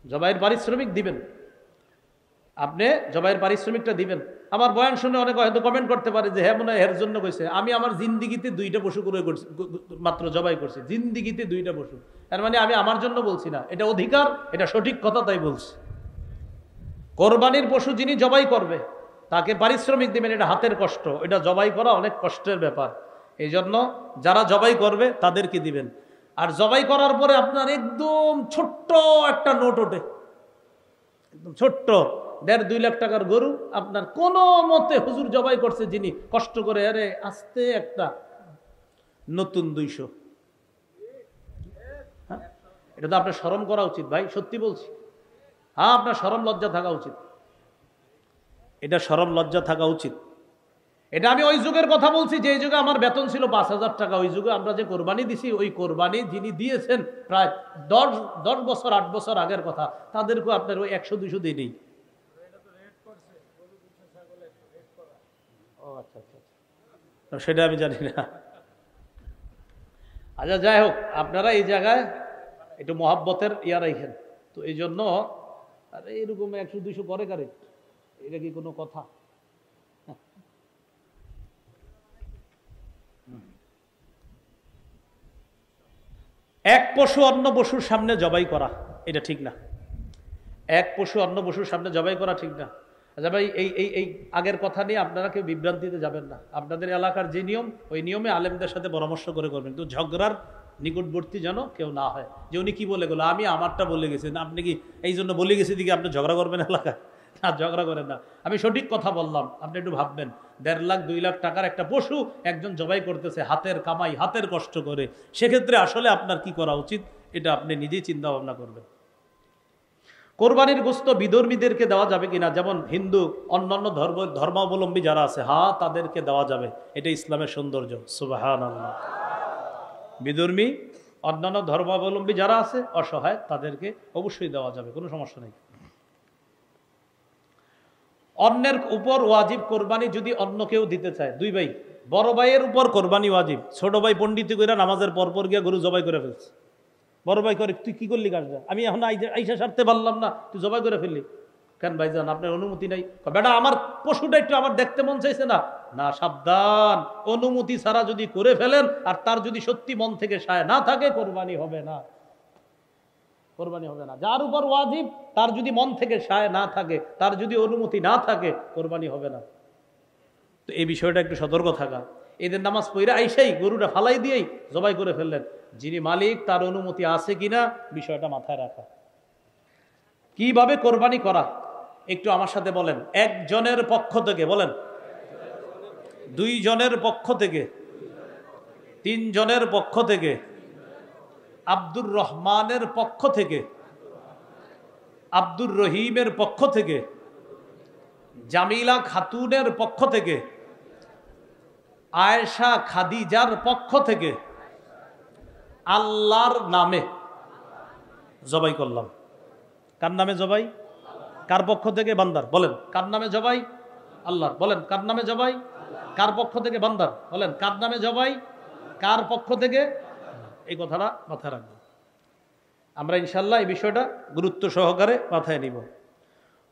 জবাইয়ের পারিশ্রমিক দিবেন। আপনি জবাইয়ের পারিশ্রমিকটা দিবেন। আমার বয়ান শুনে অনেকে হয়তো কমেন্ট করতে পারে যে হ্যাঁ মনে হয় এর জন্য কইছে। আমি আমার জিন্দিগিতে 2টা পশু করে করছি, মাত্র জবাই করছি, জিন্দিগিতে 2টা পশু। তার মানে আমি আমার জন্য বলছি না, এটা অধিকার, এটা সঠিক কথা, তাই বলছি। কোরবানির পশু যিনি জবাই করবে তাকে পারিশ্রমিক দিবেন, এটা হাতের কষ্ট, এটা জবাই করা অনেক কষ্টের ব্যাপার। এই জন্য যারা জবাই করবে তাদেরকে দিবেন। আর জবাই করার পরে আপনার একদম ছোট্ট একটা নোট ওঠে, একদম ছোট্ট 1.5-2 লাখ টাকার গরু আপনার কোনো মতে হুজুর জবাই করছে যিনি কষ্ট করে, আরে আস্তে একটা নতুন 200। হ্যাঁ, এটা তো আপনার শরম করা উচিত ভাই, সত্যি বলছি। হ্যাঁ, আপনার শরম লজ্জা থাকা উচিত, এটা শরম লজ্জা থাকা উচিত। এটা আমি ওই যুগের কথা বলছি যে যুগে আমার বেতন ছিল 5,000 টাকা। ওই যুগে আমরা যে কোরবানি দিছি, ওই কোরবানি যিনি দিয়েছেন প্রায় 10 বছর 8 বছর আগের কথা, তাদেরকে আপনার ওই 100-200 দিই নেই। ও আচ্ছা আচ্ছা, সেটা আমি জানি না। আচ্ছা, যাই হোক, আপনারা এই জায়গায় একটু মহাব্বতের ইয়া রাখেন। তো এই জন্য আর এইরকম 100-200 করে কারে, এটা কি কোনো কথা? এক পশু অন্য পশুর সামনে জবাই করা এটা ঠিক না। এক পশু অন্য পশুর সামনে জবাই করা ঠিক না। আচ্ছা ভাই, এই আগের কথা নিয়ে আপনারা কেউ বিভ্রান্তিতে যাবেন না। আপনাদের এলাকার যে নিয়ম, ওই নিয়মে আলেমদের সাথে পরামর্শ করে করবেন, তো ঝগড়ার নিকটবর্তী যেন কেউ না হয় যে উনি কি বলে গেলো, আমি আমারটা বলে গেছি, আপনি কি এই জন্য বলে গেছি দিকে আপনি ঝগড়া করবেন এলাকায়? না, ঝগড়া করেন না। আমি সঠিক কথা বললাম, আপনি একটু ভাববেন। 1.5 লাখ 2 লাখ টাকার একটা পশু একজন জবাই করতেছে, হাতের কামাই, হাতের কষ্ট করে। সেক্ষেত্রে আসলে আপনার কি করা উচিত, এটা আপনি নিজেই চিন্তা ভাবনা করবেন। কোরবানির গোশত বিধর্মীদেরকে দেওয়া যাবে কিনা, যেমন হিন্দু, অন্যান্য ধর্মাবলম্বী যারা আছে, হ্যাঁ তাদেরকে দেওয়া যাবে, এটা ইসলামের সৌন্দর্য। সুবহানাল্লাহ। বিধর্মী, অন্যান্য ধর্মাবলম্বী যারা আছে অসহায়, তাদেরকে অবশ্যই দেওয়া যাবে, কোনো সমস্যা নেই। অন্যের উপর ওয়াজিব কোরবানি যদি অন্য কেউ দিতে চায়, 2 ভাই, বড় ভাইয়ের উপর কোরবানি ওয়াজিব, ছোট ভাই পণ্ডিতি কইরা নামাজের পরপর গিয়া গরু জবাই করে ফেলছে। বড় ভাই করে, তুই কি করলি কাজটা, আমি এখন আইসা সারতে পারলাম না, তুই জবাই করে ফেললি কেন ভাইজান, আপনার অনুমতি নাই? বেটা আমার পশুটা একটু আমার দেখতে মন চাইছে না। না, সাবধান, অনুমতি ছাড়া যদি করে ফেলেন আর তার যদি সত্যি মন থেকে সায় না থাকে, কোরবানি হবে না, কোরবানি হবে না। যার উপর ওয়াজিব তার যদি মন থেকে সায় না থাকে, তার যদি অনুমতি না থাকে, কোরবানি হবে না। তো এই বিষয়টা একটু সতর্ক থাকা। এদের নামাজ পড়া আইসাই গরুটা ফালাই দিয়েই জবাই করে ফেললেন, যিনি মালিক তার অনুমতি আছে কিনা বিষয়টা মাথায় রাখা। কিভাবে কোরবানি করা একটু আমার সাথে বলেন। একজনের পক্ষ থেকে বলেন, 2 জনের পক্ষ থেকে, 3 জনের পক্ষ থেকে, আব্দুর রহমানের পক্ষ থেকে, আব্দুর রহিমের পক্ষ থেকে, জামিলা খাতুনের পক্ষ থেকে, আয়েশা খাদিজার পক্ষ থেকে, আল্লাহর নামে জবাই করলাম। কার নামে জবাই? কার পক্ষ থেকে? বান্দার। বলেন কার নামে জবাই? আল্লাহর। বলেন কার নামে জবাই? কার পক্ষ থেকে? বান্দার। বলেন কার নামে জবাই? কার পক্ষ থেকে? এই কথাটা মাথায় রাখবো আমরা, ইনশাল্লাহ এই বিষয়টা গুরুত্ব সহকারে মাথায় নিব।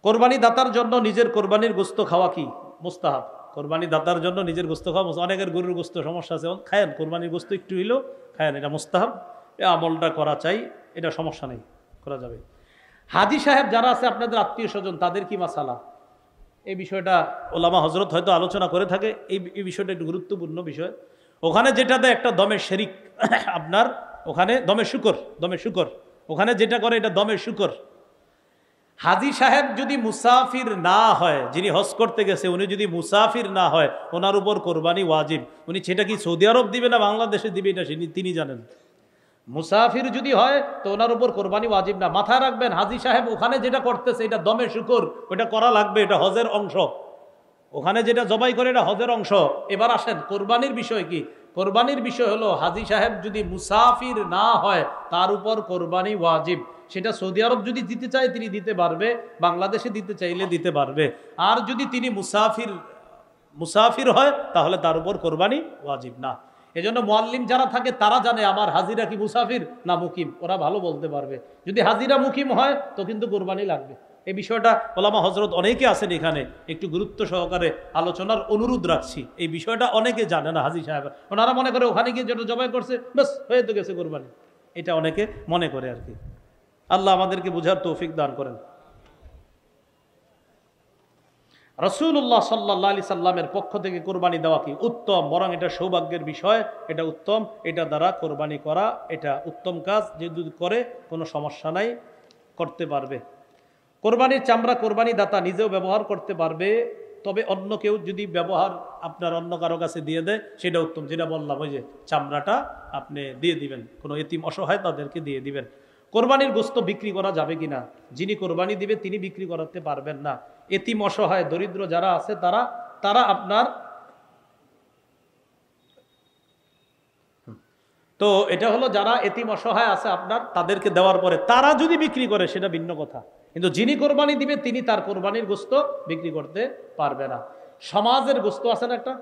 কোরবানি দাতার জন্য নিজের কোরবানির গোশত খাওয়া কি মুস্তাহাব? কোরবানি দাতার জন্য নিজের গোশত খাওয়া, অনেকের গরুর গোশত সমস্যা আছে, খায়েন, কোরবানির গোশত একটু হইলেও খায়েন, এটা মুস্তাহাব, এই আমলটা করা চাই, এটা সমস্যা নেই, করা যাবে। হাজী সাহেব যারা আছে আপনাদের আত্মীয় স্বজন, তাদের কি মাসালা? এই বিষয়টা ওলামা হজরত হয়তো আলোচনা করে থাকে, এই বিষয়টা একটু গুরুত্বপূর্ণ বিষয়। ওখানে যেটা দেয় একটা দমের শরিক, আপনার ওখানে দমের শুকর, ওখানে যেটা করে এটা দমের শুকর। হাজী সাহেব যদি মুসাফির না হয়, যিনি হজ করতে গেছে উনি যদি মুসাফির না হয়, ওনার উপর কোরবানি ওয়াজিব। উনি সেটা কি সৌদি আরব দিবে না বাংলাদেশে দিবে, এটা তিনি জানেন। মুসাফির যদি হয় তো ওনার উপর কোরবানি ওয়াজিব না। মাথায় রাখবেন, হাজী সাহেব ওখানে যেটা করতেছে এটা দমে শুকর, ওটা করা লাগবে, এটা হজের অংশ। ওখানে যেটা জবাই করে এটা হজের অংশ। এবার আসেন কোরবানির বিষয় কি। কোরবানির বিষয় হলো, হাজী সাহেব যদি মুসাফির না হয় তার উপর কোরবানি ওয়াজিব। সেটা সৌদি আরব যদি দিতে চায় তিনি দিতে পারবে, বাংলাদেশে দিতে চাইলে দিতে পারবে। আর যদি তিনি মুসাফির হয় তাহলে তার উপর কোরবানি ওয়াজিব না। এজন্য মুআল্লিম যারা থাকে তারা জানে আমার হাজিরা কি মুসাফির না মুকিম, ওরা ভালো বলতে পারবে। যদি হাজিরা মুকিম হয় তো কিন্তু কোরবানি লাগবে। এই বিষয়টা ওলামা হজরত অনেকে আছেন এখানে, একটু গুরুত্ব সহকারে আলোচনার অনুরোধ রাখছি। এই বিষয়টা অনেকে জানে না হাজী সাহেব, ওনারা মনে করে ওখানে গিয়ে যেটা জবাই করছে ব্যাস হয়ে তো গেছে কোরবানি, এটা অনেকে মনে করে আর কি। আল্লাহ আমাদেরকে বুঝার তৌফিক দান করেন। রাসূলুল্লাহ সাল্লাল্লাহু আলাইহি সাল্লামের পক্ষ থেকে কোরবানি দেওয়া কি উত্তম, বরং এটা সৌভাগ্যের বিষয়, এটা উত্তম, এটা দ্বারা কোরবানি করা এটা উত্তম কাজ, যে যদি করে কোনো সমস্যা নাই, করতে পারবে। কোরবানির চামড়া কোরবানি দাতা নিজেও ব্যবহার করতে পারবে, তবে অন্য কেউ যদি ব্যবহার আপনার অন্য কারো কাছে দিয়ে দেয় সেটা উত্তম, যেটা বললাম ওই যে চামড়াটা আপনি দিয়ে দিবেন, কোনো এতিম অসহায় তাদেরকে দিয়ে দিবেন। কোরবানির গোশত বিক্রি করা যাবে কিনা, যিনি কোরবানি দিবে তিনি বিক্রি করাতে পারবেন না। এতিম অসহায় দরিদ্র যারা আছে তারা আপনার, তো এটা হলো যারা এতিম অসহায় আছে আপনার, তাদেরকে দেওয়ার পরে তারা যদি বিক্রি করে সেটা ভিন্ন কথা, কিন্তু যিনি কোরবানি দিবে তিনি তার কোরবানির গোশত বিক্রি করতে পারবে না। সমাজের গোশত আছে না একটা,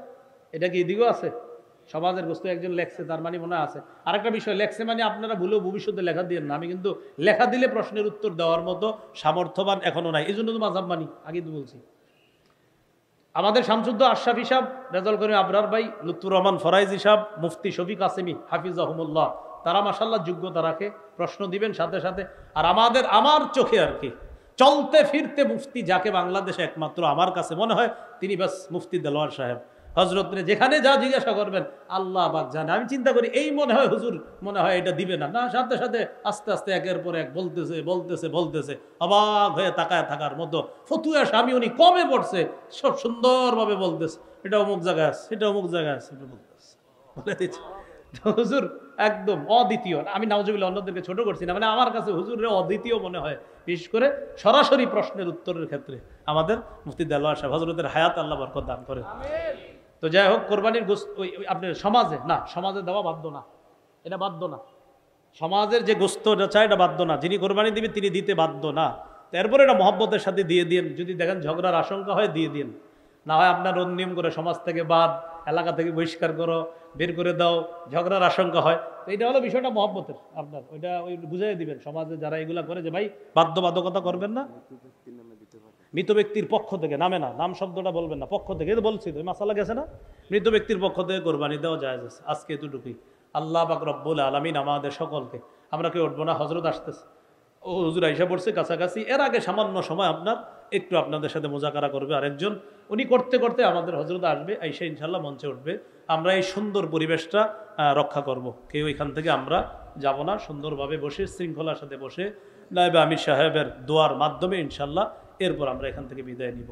এটা কি এদিকেও আছে, সমাজের গোশত একজন লেখছে, তার মানে মনে আছে। আরেকটা বিষয়, লেখছে মানে আপনারা ভুলেও ভবিষ্যতে লেখা দিয়ে না, আমি কিন্তু লেখা দিলে প্রশ্নের উত্তর দেওয়ার মতো সামর্থ্যবান এখনো নাই, এই জন্য তো মাযহাব মানি, আগে তো বলছি। আমাদের শামসুদ্দ আশরাফি সাহেব, রেজাউল করিম আবরার ভাই, লুৎফুর রহমান ফরাইজি সাহেব, মুফতি শফিক কাসেমি হাফিজাহুমুল্লাহ, তারা মাশাআল্লাহ যোগ্যতা রাখে, প্রশ্ন দিবেন সাথে সাথে। আর আমার চোখে আর কি চলতে ফিরতে মুফতি যাকে বাংলাদেশে একমাত্র আমার কাছে মনে হয় তিনি বাস মুফতি দেলোয়ার সাহেব। হজরত যেখানে যা জিজ্ঞাসা করবেন আল্লাহ পাক জানে। আমি চিন্তা করি এই মনে হয় হুজুর মনে হয় এটা দিবে না, না সাথে সাথে আস্তে আস্তে একের পর এক বলতেছে অবাক হয়ে তাকায় থাকার মতো ফতুয়া স্বামী উনি কমে পড়ছে, সব সুন্দরভাবে বলতেছে, এটা অমুক জায়গায় আছে, এটা অমুক জায়গায় আছে, এটা বলতেছে, বলে দিচ্ছে হুজুর একদম অদ্বিতীয়। আমি নাউজুবিল্লাহ অন্যদেরকে ছোট করছি না, মানে আমার কাছে হুজুরের অদ্বিতীয় মনে হয়, বিশেষ করে সরাসরি প্রশ্নের উত্তরের ক্ষেত্রে আমাদের মুফতি দেলোয়ার সাহেব, হযরতের হায়াত আল্লাহ বরকত দান করে। তো যাই হোক, কোরবানির গোশত আপনার সমাজে দেওয়া বাধ্য না, এটা বাধ্য না, সমাজের যে গোশতটা চায় এটা বাধ্য না, যিনি কোরবানি দিবে তিনি দিতে বাধ্য না। তারপরে এটা মহব্বতের সাথে দিয়ে দিন, যদি দেখেন ঝগড়ার আশঙ্কা হয় দিয়ে দিন, না হয় আপনার নিয়ম করে সমাজ থেকে বাদ, এলাকা থেকে বহিষ্কার করো, বের করে দাও, ঝগড়ার আশঙ্কা হয়, তো এটা হলো বিষয়টা মহব্বতের, আপনার ওইটা বুঝাই দিবেন সমাজে যারা এগুলা করে যে ভাই বাধ্যবাধকতা করবেন না। মৃত ব্যক্তির পক্ষ থেকে, নামে না, নাম শব্দটা বলবেন না, পক্ষ থেকে, তো বলছি তো মাসালা গেছে না, মৃত ব্যক্তির পক্ষ থেকে কোরবানি দেওয়া জায়েজ আছে। আজকে এতটুকুই। আল্লাহ পাক রব্বুল আলামিন আমাদের সকলকে, আমরা কেউ উঠবো না, হজরত আসতেছে, ও হুজুর আইসা পড়ছে কাছাকাছি, এর আগে সামান্য সময় একটু আপনাদের সাথে মোজাকারা করবে আরেকজন, উনি করতে করতে আমাদের হজরত আসবে, আইসা ইনশাল্লাহ মঞ্চে উঠবে। আমরা এই সুন্দর পরিবেশটা রক্ষা করব, কেউ এখান থেকে আমরা যাব না, সুন্দরভাবে বসে শৃঙ্খলার সাথে বসে নায়েবে আমির সাহেবের দোয়ার মাধ্যমে ইনশাল্লাহ এরপর আমরা এখান থেকে বিদায় নিব।